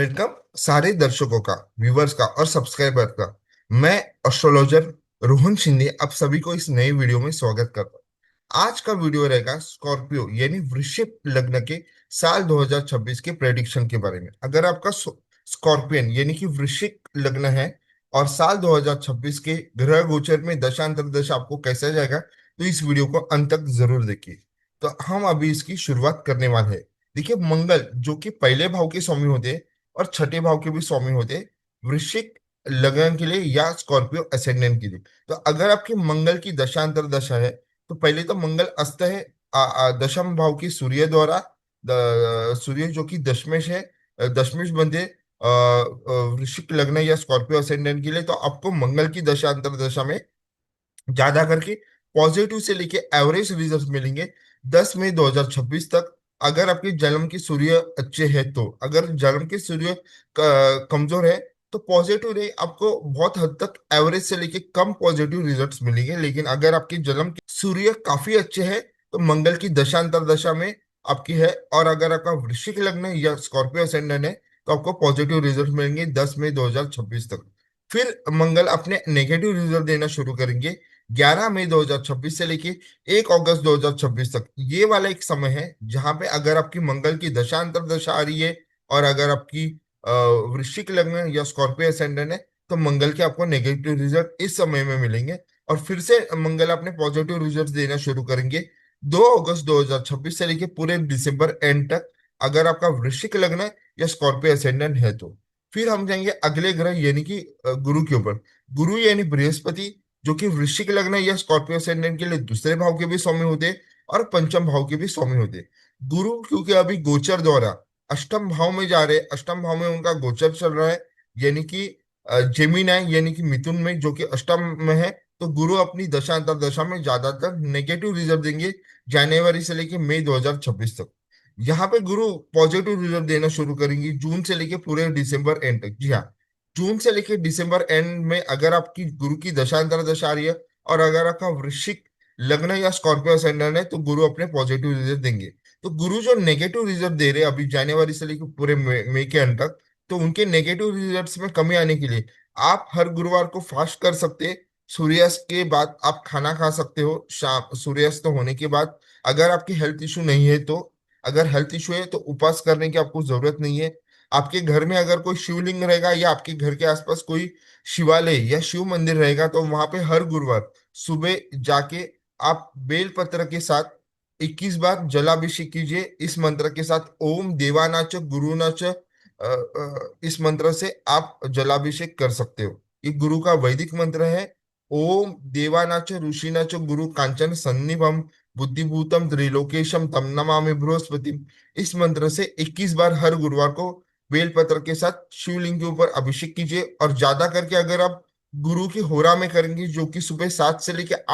Welcome सारे दर्शकों का, व्यूवर्स का और सब्सक्राइबर का। मैं एस्ट्रोलॉजर रोहन शिंदे आप सभी को इस नए वीडियो में स्वागत करता हूँ। आज का वीडियो रहेगा स्कॉर्पियो यानी वृश्चिक लग्न के साल 2026 के प्रेडिक्शन के बारे में। अगर आपका स्कॉर्पियन यानी कि वृश्चिक लग्न है और साल 2026 के ग्रह गोचर में दशांतर दशा आपको कैसा जाएगा, तो इस वीडियो को अंत तक जरूर देखिए। तो हम अभी इसकी शुरुआत करने वाले हैं। देखिए, मंगल जो कि पहले भाव के स्वामी होते हैं और छठे भाव के भी स्वामी होते हैं, वृश्चिक लग्न के लिए या स्कॉर्पियो असेंडेंट के लिए। तो अगर आपकी मंगल की दशांतर दशा है, तो पहले तो मंगल अस्त है दशम भाव की सूर्य द्वारा। सूर्य जो कि दशमेश है, दशमेश बंधे वृश्चिक लग्न या स्कॉर्पियो असेंडेंट के लिए। तो आपको मंगल की दशांतर दशा में ज्यादा करके पॉजिटिव से लेके एवरेज रिजल्ट मिलेंगे 10 मई 2026 तक। अगर आपके जन्म के सूर्य अच्छे हैं, तो अगर जन्म के सूर्य कमजोर है, तो पॉजिटिव नहीं, आपको बहुत हद तक एवरेज से लेके कम पॉजिटिव रिजल्ट्स मिलेंगे। लेकिन अगर आपके जन्म के सूर्य काफी अच्छे हैं, तो मंगल की दशांतर दशा में आपकी है। और अगर आपका वृश्चिक लग्न है या स्कॉर्पियो असेंडेंट है, तो आपको पॉजिटिव रिजल्ट मिलेंगे 10 मई 2026 तक। फिर मंगल अपने नेगेटिव रिजल्ट देना शुरू करेंगे 11 मई 2026 से लेके 1 अगस्त 2026 तक। ये वाला एक समय है जहां पे अगर आपकी मंगल की दशांतर दशा आ रही है और अगर आपकी अ, वृश्चिक लग्न या स्कॉर्पियो असेंडेंट है, तो मंगल के आपको नेगेटिव रिजल्ट इस समय में मिलेंगे। और फिर से मंगल अपने पॉजिटिव रिजल्ट देना शुरू करेंगे 2 अगस्त 2026 से लेके पूरे दिसंबर एंड तक, अगर आपका वृश्चिक लग्न है या स्कॉर्पियो असेंडेंट है तो। फिर हम जाएंगे अगले ग्रह यानी कि गुरु के ऊपर। गुरु यानी बृहस्पति, जो कि वृश्चिक लग्न या स्कॉर्पियो असेंडेंट के लिए दूसरे भाव के भी स्वामी होते हैं और पंचम भाव के भी स्वामी होते हैं। गुरु क्योंकि अभी गोचर द्वारा अष्टम भाव में जा रहे हैं, अष्टम भाव में उनका गोचर चल रहा है, यानी कि जेमिनाई यानी कि मिथुन में, जो कि अष्टम में है। तो गुरु अपनी दशांतर दशा में ज्यादातर नेगेटिव रिजल्ट देंगे जनवरी से लेके मई 2026 तक। यहाँ पे गुरु पॉजिटिव रिजल्ट देना शुरू करेंगे जून से लेके पूरे दिसंबर एंड तक। जी हाँ, जून से लेके दिसंबर एंड में अगर आपकी गुरु की दशांतर दशा आ रही है और अगर आपका वृश्चिक लग्न या स्कॉर्पियो असेंडेंट है, तो गुरु अपने पॉजिटिव रिजल्ट देंगे। तो गुरु जो नेगेटिव रिजल्ट दे रहे हैं अभी जनवरी से लेकर पूरे मई के अंत तक, तो उनके नेगेटिव रिजल्ट्स में कमी आने के लिए आप हर गुरुवार को फास्ट कर सकते हैं। सूर्यास्त के बाद आप खाना खा सकते हो, शाम सूर्यास्त होने के बाद। अगर आपकी हेल्थ इशू नहीं है तो, अगर हेल्थ इशू है तो उपवास करने की आपको जरूरत नहीं है। आपके घर में अगर कोई शिवलिंग रहेगा या आपके घर के आसपास कोई शिवालय या शिव मंदिर रहेगा, तो वहां पे हर गुरुवार सुबह जाके आप बेल पत्र के साथ 21 बार जलाभिषेक कीजिए इस मंत्र के साथ, ओम देवानाच गुरुनाच। इस मंत्र से आप जलाभिषेक कर सकते हो। ये गुरु का वैदिक मंत्र है। ओम देवानाच ऋषिनाच गुरु कांचन सन्निभम बुद्धिभूतम त्रिलोकेशम तम नमामि बृहस्पति। इस मंत्र से 21 बार हर गुरुवार को बेलपत्र के साथ शिवलिंग के ऊपर अभिषेक कीजिए। और ज्यादा करके अगर आप गुरु की होरा में करेंगे, जो कि सुबह 7 से लेकर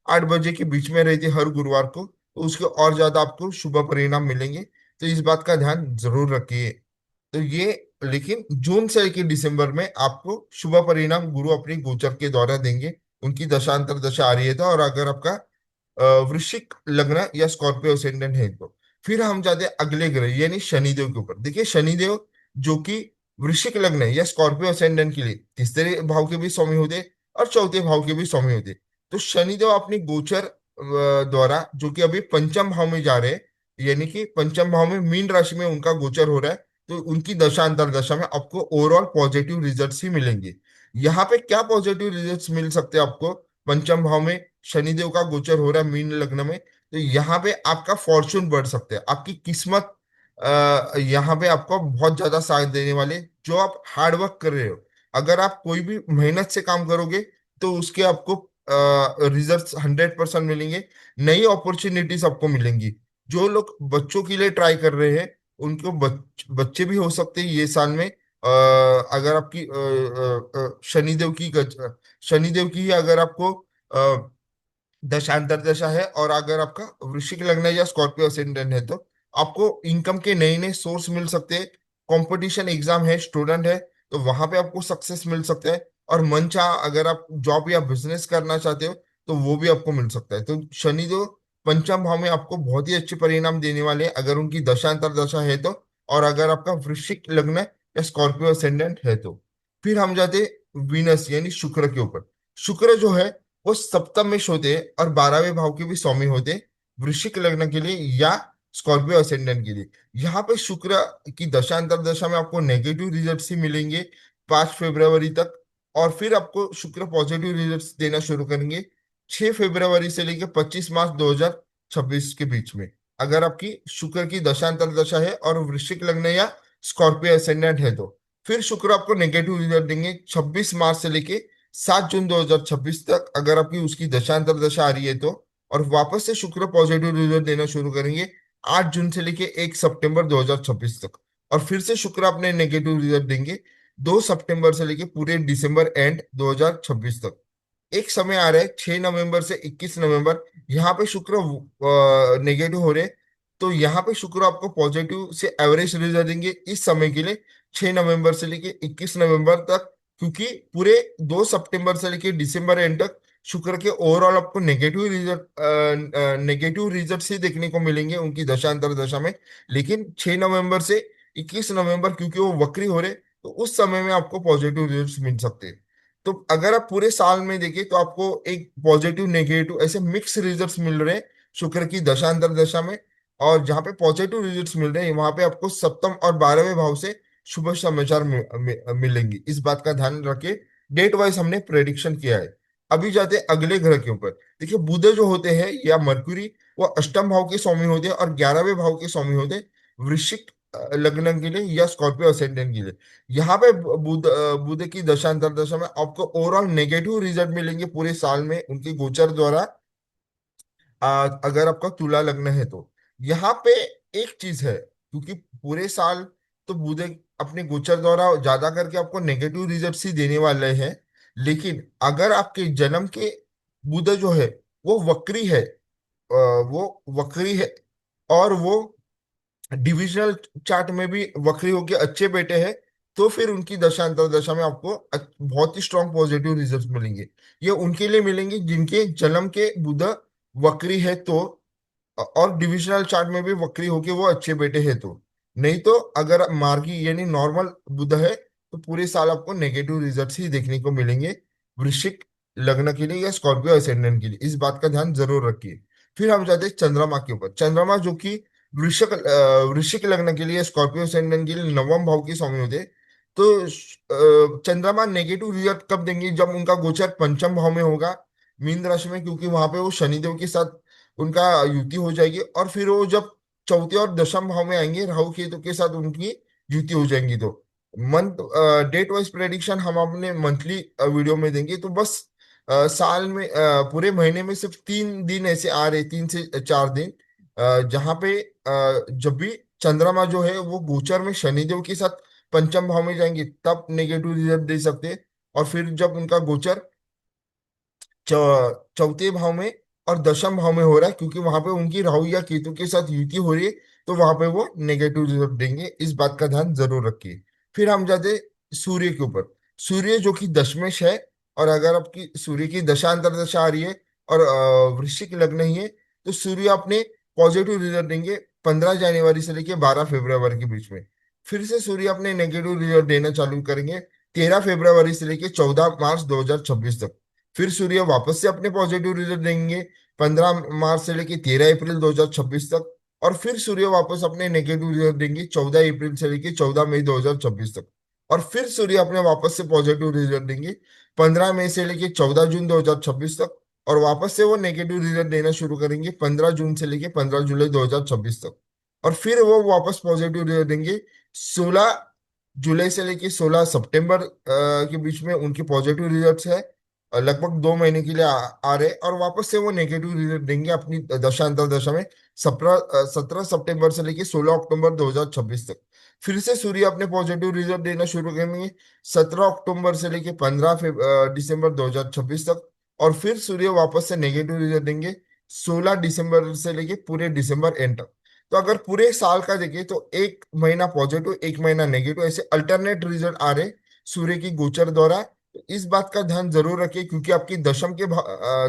8 बजे के बीच में रहती है हर गुरुवार को, तो उसके और ज्यादा आपको शुभ परिणाम मिलेंगे। तो इस बात का ध्यान जरूर रखिए। तो ये, लेकिन जून से लेकर दिसंबर में आपको शुभ परिणाम गुरु अपनी गोचर के द्वारा देंगे। उनकी दशांतर दशा आ रही है तो, और अगर आपका वृश्चिक लग्न या स्कॉर्पियो असेंडेंट है तो। फिर हम जाते हैं अगले ग्रह यानी शनिदेव के ऊपर। देखिए, शनिदेव जो कि वृश्चिक लग्न है या स्कॉर्पियो असेंडेंट के लिए तीसरे भाव के भी स्वामी होते हैं और चौथे भाव के भी स्वामी होते हैं। तो शनिदेव अपनी गोचर द्वारा, जो कि अभी पंचम भाव में जा रहे हैं, यानी कि पंचम भाव में मीन राशि में उनका गोचर हो रहा है, तो उनकी दशांतर दशा में आपको ओवरऑल पॉजिटिव रिजल्ट्स ही मिलेंगे। यहाँ पे क्या पॉजिटिव रिजल्ट्स मिल सकते हैं आपको? पंचम भाव में शनिदेव का गोचर हो रहा है मीन लग्न में, तो यहाँ पे आपका फॉर्चून बढ़ सकता है, आपकी किस्मत यहाँ पे आपको बहुत ज्यादा साथ देने वाले। जो आप हार्ड वर्क कर रहे हो, अगर आप कोई भी मेहनत से काम करोगे, तो उसके आपको रिजल्ट्स 100% मिलेंगे। नई अपॉर्चुनिटीज आपको मिलेंगी। जो लोग बच्चों के लिए ट्राई कर रहे हैं, उनको बच्चे भी हो सकते हैं ये साल में। अगर आपकी शनिदेव की ही अगर आपको दशांतर दशा है और अगर आपका वृश्चिक लग्न है या स्कॉर्पियो असेंडेंट है, तो आपको इनकम के नए नए सोर्स मिल सकते हैं। कंपटीशन एग्जाम है, स्टूडेंट है, तो वहां पे आपको सक्सेस मिल सकता है। और मन चाह अगर आप जॉब या बिजनेस करना चाहते हो, तो वो भी आपको मिल सकता है। तो शनि जो पंचम भाव में आपको बहुत ही अच्छे परिणाम देने वाले हैं अगर उनकी दशांतर दशा है तो। और अगर आपका वृश्चिक लग्न है या स्कॉर्पियो असेंडेंट है तो। फिर हम जाते वीनस यानी शुक्र के ऊपर। शुक्र जो है वो सप्तमेश होते हैं और 12वें भाव के भी स्वामी होते हैं, वृश्चिक लग्न के लिए या स्कॉर्पियो असेंडेंट के लिए। यहाँ पे शुक्र की दशांतर दशा में आपको नेगेटिव रिजल्ट्स ही मिलेंगे 5 फरवरी तक। और फिर आपको शुक्र पॉजिटिव रिजल्ट्स देना शुरू करेंगे 6 फरवरी से लेकर 25 मार्च 2026 के बीच में, अगर आपकी शुक्र की दशांतर दशा है और वृश्चिक लग्न या स्कॉर्पियो असेंडेंट है तो। फिर शुक्र आपको नेगेटिव रिजल्ट देंगे 26 मार्च से लेके 7 जून 2026 तक, अगर आपकी उसकी दशांतर दशा आ रही है तो। और वापस से शुक्र पॉजिटिव रिजल्ट देना शुरू करेंगे 8 जून से लेके 1 सितंबर 2026 तक। और फिर से शुक्र अपने नेगेटिव रिजल्ट देंगे 2 सितंबर से लेके पूरे दिसंबर एंड 2026 तक। एक समय आ रहा है 6 नवंबर से 21 नवंबर, यहाँ पे शुक्र नेगेटिव हो रहे हैं। तो यहाँ पे शुक्र आपको पॉजिटिव से एवरेज रिजल्ट देंगे इस समय के लिए 6 नवंबर से लेके 21 नवंबर तक, क्योंकि पूरे 2 सितंबर से लेके दिसंबर एंड तक शुक्र के ओवरऑल आपको नेगेटिव रिजल्ट ही देखने को मिलेंगे उनकी दशांतर दशा में। लेकिन 6 नवंबर से 21 नवंबर क्योंकि वो वक्री हो रहे, तो उस समय में आपको पॉजिटिव रिजल्ट मिल सकते हैं। तो अगर आप पूरे साल में देखें तो आपको एक पॉजिटिव नेगेटिव ऐसे मिक्स रिजल्ट्स मिल रहे हैं शुक्र की दशांतर दशा में। और जहाँ पे पॉजिटिव रिजल्ट्स मिल रहे हैं वहां पे आपको सप्तम और 12वें भाव से शुभ समाचार मिलेंगे, इस बात का ध्यान रखिए। डेट वाइज हमने प्रेडिक्शन किया है। अभी जाते हैं अगले ग्रह के ऊपर। देखिए बुध जो होते हैं या मरकुरी, वो अष्टम भाव के स्वामी होते हैं और 11वें भाव के स्वामी होते हैं, वृश्चिक लग्न के लिए या स्कॉर्पियो असेंडेंट के लिए। यहाँ पे बुध की दशांतर दशा में आपको ओवरऑल नेगेटिव रिजल्ट मिलेंगे पूरे साल में उनके गोचर द्वारा। अगर आपका तुला लग्न है तो यहाँ पे एक चीज है, क्योंकि पूरे साल तो बुध अपने गोचर द्वारा ज्यादा करके आपको नेगेटिव रिजल्ट ही देने वाले हैं। लेकिन अगर आपके जन्म के बुध जो है वो वक्री है, वो वक्री है और वो डिविजनल चार्ट में भी वक्री होके अच्छे बैठे हैं, तो फिर उनकी दशांतर दशा में आपको बहुत ही स्ट्रांग पॉजिटिव रिजल्ट्स मिलेंगे। ये उनके लिए मिलेंगे जिनके जन्म के बुध वक्री है तो, और डिविजनल चार्ट में भी वक्री होके वो अच्छे बैठे हैं तो। नहीं तो अगर मार्गी यानी नॉर्मल बुध है तो पूरे साल आपको नेगेटिव रिजल्ट्स ही देखने को मिलेंगे वृश्चिक लग्न के लिए या स्कॉर्पियो असेंडेंट के लिए, इस बात का ध्यान जरूर रखिए। फिर हम जाते हैं चंद्रमा के ऊपर। चंद्रमा जो कि वृश्चिक लग्न के लिए स्कॉर्पियो असेंडेंट के लिए नवम भाव के स्वामी होते हैं। तो चंद्रमा नेगेटिव रिजल्ट कब देंगे? जब उनका गोचर पंचम भाव में होगा, मीन राशि में, क्योंकि वहां पे वो शनिदेव के साथ उनका युति हो जाएगी। और फिर वो जब चौथे और दशम भाव में आएंगे राहु केतु के साथ उनकी युति हो जाएंगी। तो मंथ डेट वाइज प्रेडिक्शन हम अपने मंथली वीडियो में देंगे। तो बस साल में पूरे महीने में सिर्फ 3 दिन ऐसे आ रहे, 3 से 4 दिन, जहाँ पे जब भी चंद्रमा जो है वो गोचर में शनिदेव के साथ पंचम भाव में जाएंगे तब नेगेटिव रिजल्ट दे सकते हैं। और फिर जब उनका गोचर चौथे भाव में और दशम भाव में हो रहा है, क्योंकि वहां पे उनकी राहु या केतु के साथ युति हो रही है, तो वहां पे वो नेगेटिव रिजल्ट देंगे, इस बात का ध्यान जरूर रखिए। फिर हम जाते सूर्य के ऊपर। सूर्य जो कि दशमेश है, और अगर आपकी सूर्य की दशांतर दशा आ रही है और वृश्चिक लग्न ही है, तो सूर्य अपने पॉजिटिव रिजल्ट देंगे 15 जनवरी से लेके 12 फरवरी के बीच में। फिर से सूर्य अपने नेगेटिव रिजल्ट देना चालू करेंगे 13 फरवरी से लेके 14 मार्च 2026 तक। फिर सूर्य वापस से अपने पॉजिटिव रिजल्ट देंगे 15 मार्च से लेके 13 अप्रैल 2026 तक। और फिर सूर्य वापस अपने नेगेटिव रिजल्ट देंगे 14 अप्रैल से लेके 14 मई 2026 तक। और फिर सूर्य अपने वापस से पॉजिटिव रिजल्ट देंगे 15 मई से लेके 14 जून 2026 तक। और वापस से वो नेगेटिव रिजल्ट देना शुरू करेंगे 15 जून से लेके 15 जुलाई 2026 तक। और फिर वो वापस पॉजिटिव रिजल्ट देंगे 16 जुलाई से लेके 16 सितंबर के बीच में उनके पॉजिटिव रिजल्ट्स है। लगभग 2 महीने के लिए आ रहे, और वापस से वो नेगेटिव रिजल्ट देंगे अपनी दशांतर दशा में 17 सितंबर से लेके 16 अक्टूबर 2026 तक। फिर से सूर्य अपने पॉजिटिव रिजल्ट देना शुरू करेंगे 17 अक्टूबर से लेके 15 दिसंबर 2026 तक। और फिर सूर्य वापस से नेगेटिव रिजल्ट देंगे 16 दिसंबर से लेके पूरे दिसंबर एंड तक। तो अगर पूरे साल का देखें तो एक महीना पॉजिटिव, एक महीना नेगेटिव, ऐसे अल्टरनेट रिजल्ट आ रहे सूर्य की गोचर द्वारा। तो इस बात का ध्यान जरूर रखिए, क्योंकि आपकी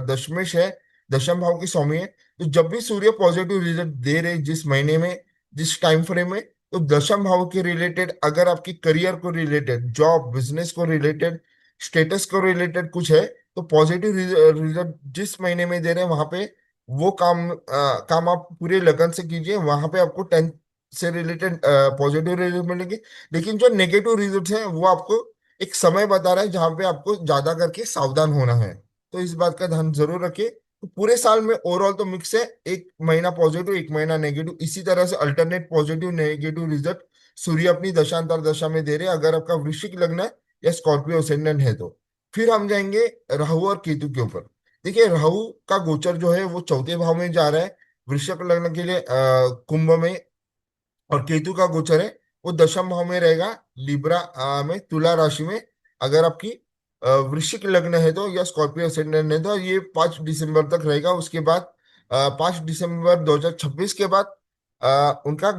दशमेश है, दशम भाव की स्वामी है। तो जब भी सूर्य पॉजिटिव रिजल्ट दे रहे जिस महीने में, जिस टाइम फ्रेम में, तो दशम भाव के रिलेटेड अगर आपकी करियर को रिलेटेड, जॉब बिजनेस को रिलेटेड, स्टेटस को रिलेटेड कुछ है, तो पॉजिटिव रिजल्ट जिस महीने में दे रहे हैं वहां पे वो काम आप पूरे लगन से कीजिए, वहां पे आपको 10 से रिलेटेड पॉजिटिव रिजल्ट मिलेंगे। लेकिन जो नेगेटिव रिजल्ट हैं वो आपको एक समय बता रहा है जहां पे आपको ज्यादा करके सावधान होना है। तो इस बात का ध्यान जरूर रखिए। तो पूरे साल में ओवरऑल तो मिक्स है, एक महीना पॉजिटिव एक महीना नेगेटिव, इसी तरह से अल्टरनेट पॉजिटिव नेगेटिव रिजल्ट सूर्य अपनी दशांतर दशा में दे रहे हैं अगर आपका वृश्चिक लग्न है या स्कॉर्पियो असेंडेंट है तो। फिर हम जाएंगे राहु और केतु के ऊपर। देखिए राहु का गोचर जो है वो चौथे भाव में जा रहा है वृश्चिक लग्न के लिए, कुंभ में। और केतु का गोचर है वो दशम भाव में रहेगा, लिब्रा में, तुला राशि में। अगर आपकी वृश्चिक लग्न है तो या स्कॉर्पियो असेंडेंट है तो ये 5 दिसंबर तक रहेगा। उसके बाद 5 दिसंबर 2026 के बाद उनका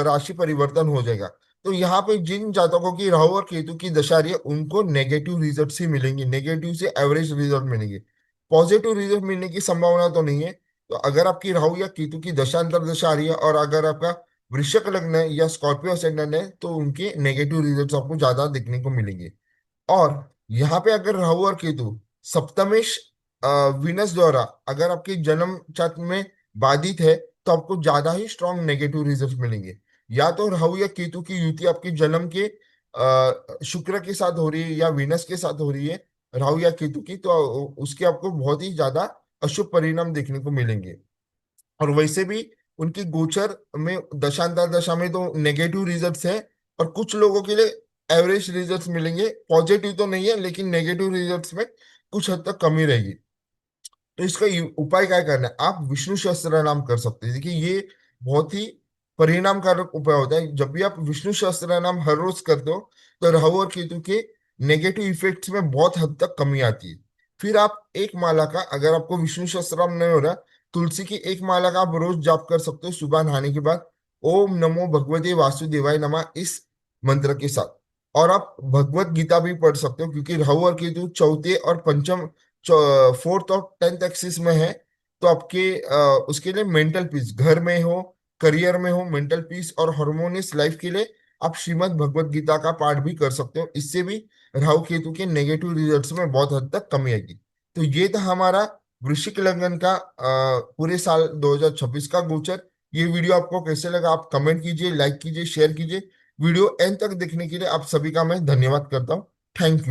राशि परिवर्तन हो जाएगा। तो यहाँ पे जिन जातकों की राहु और केतु की दशा रही है उनको नेगेटिव रिजल्ट ही मिलेंगे, नेगेटिव से एवरेज रिजल्ट मिलेंगे, पॉजिटिव रिजल्ट मिलने की संभावना तो नहीं है। तो अगर आपकी राहु या केतु की दशांतर दशा आ रही है और अगर आपका वृश्चिक लग्न है या स्कॉर्पियो असेंडेंट है तो उनके नेगेटिव रिजल्ट्स आपको ज्यादा देखने को मिलेंगे। और यहाँ पे अगर राहु और केतु सप्तमेश विनस द्वारा अगर आपके जन्म चक्र में बाधित है तो आपको ज्यादा ही स्ट्रॉन्ग नेगेटिव रिजल्ट मिलेंगे। या तो राहु या केतु की युति आपके जन्म के शुक्र के साथ हो रही है या विनस के साथ हो रही है, राहु या केतु की, तो उसके आपको बहुत ही ज्यादा अशुभ परिणाम देखने को मिलेंगे। और वैसे भी उनकी गोचर में दशांतर दशा में तो नेगेटिव रिजल्ट्स है, और कुछ लोगों के लिए एवरेज रिजल्ट्स मिलेंगे, पॉजिटिव तो नहीं है लेकिन नेगेटिव रिजल्ट्स में कुछ हद तक कमी रहेगी। तो इसका उपाय क्या करना है, आप विष्णु सहस्त्र नाम कर सकते हैं। देखिए ये बहुत ही परिणामकारक उपाय होता है। जब भी आप विष्णु सहस्त्र नाम हर रोज करते हो तो राहु और केतु के नेगेटिव इफेक्ट्स में बहुत हद तक कमी आती है। फिर आप एक माला का, अगर आपको विष्णु सहस्त्रनाम नहीं हो रहा, तुलसी की एक माला का आप रोज जाप कर सकते हो सुबह नहाने के बाद, ओम नमो भगवते वासुदेवाय नमः, इस मंत्र के साथ। और आप भगवत गीता भी पढ़ सकते हो क्योंकि राहु और केतु चौथे और पंचम, फोर्थ और 10th एक्सिस में है। तो आपके उसके लिए मेंटल पीस, घर में हो, करियर में हो, मेंटल पीस और हार्मोनियस लाइफ के लिए आप श्रीमद् भगवत गीता का पाठ भी कर सकते हो। इससे भी राहु केतु के नेगेटिव रिजल्ट्स में बहुत हद तक कमी आएगी। तो ये था हमारा वृश्चिक लग्न का पूरे साल 2026 का गोचर। ये वीडियो आपको कैसे लगा आप कमेंट कीजिए, लाइक कीजिए, शेयर कीजिए। वीडियो एंड तक देखने के लिए आप सभी का मैं धन्यवाद करता हूँ। Thank you.